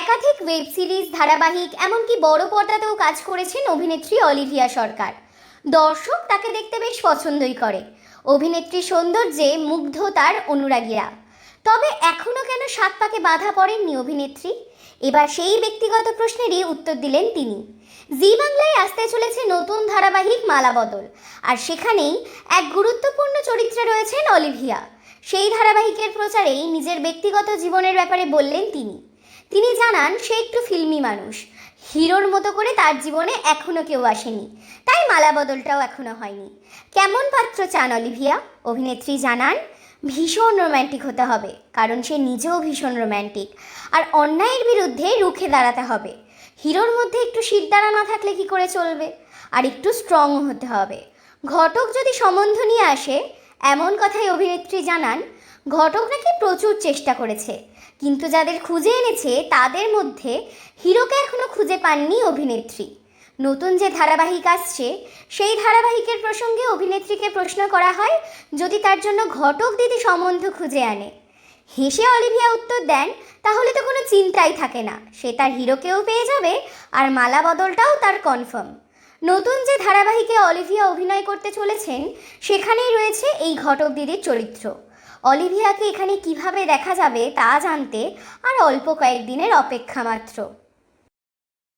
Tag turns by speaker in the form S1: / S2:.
S1: একাধিক web series, ধারাবাহিক, এমনকি বড় পর্দাতেও কাজ করেছেন অভিনেত্রী অলিভিয়া সরকার। দর্শক তাকে দেখতে বেশ পছন্দই করে। অভিনেত্রীর সৌন্দর্যে মুগ্ধ তার অনুরাগীরা। তবে এখনও কেন সাত পাকে বাধা পড়েননি অভিনেত্রী? এবার সেই ব্যক্তিগত প্রশ্নেরই উত্তর দিলেন তিনি। জি বাংলায় আসতে চলেছে নতুন ধারাবাহিক মালাবদল, আর সেখানেই এক গুরুত্বপূর্ণ চরিত্রে রয়েছেন অলিভিয়া। সেই ধারাবাহিকের প্রচারেই নিজের ব্যক্তিগত জীবনের ব্যাপারে বললেন তিনি জানান, সে একটু ফিল্মি মানুষ। হিরোর মতো করে তার জীবনে এখনো কেউ আসেনি, তাই মালাবদলটাও এখনো হয়নি। কেমন পাত্র চান অলিভিয়া? অভিনেত্রী জানান, ভীষণ রোম্যান্টিক হতে হবে, কারণ সে নিজেও ভীষণ রোম্যান্টিক। আর অন্যায়ের বিরুদ্ধে রুখে দাঁড়াতে হবে। হিরোর মধ্যে একটু শিরদাঁড়া না থাকলে কি করে চলবে? আর একটু স্ট্রংও হতে হবে। ঘটক যদি সম্বন্ধ নিয়ে আসে, এমন কথাই অভিনেত্রী জানান। ঘটক নাকি প্রচুর চেষ্টা করেছে, কিন্তু যাদের খুঁজে এনেছে তাদের মধ্যে হিরোকে এখনো খুঁজে পাননি অভিনেত্রী। নতুন যে ধারাবাহিক আসছে, সেই ধারাবাহিকের প্রসঙ্গে অভিনেত্রীকে প্রশ্ন করা হয় যদি তার জন্য ঘটক দিদি সম্বন্ধ খুঁজে আনে। হেসে অলিভিয়া উত্তর দেন, তাহলে তো কোনো চিন্তাই থাকে না, সে তার হিরোকেও পেয়ে যাবে, আর মালা বদলটাও তার কনফার্ম। নতুন যে ধারাবাহিকে অলিভিয়া অভিনয় করতে চলেছেন, সেখানেই রয়েছে এই ঘটক দিদির চরিত্র। অলিভিয়াকে এখানে কিভাবে দেখা যাবে তা জানতে আর অল্প কয়েকদিনের অপেক্ষা মাত্র।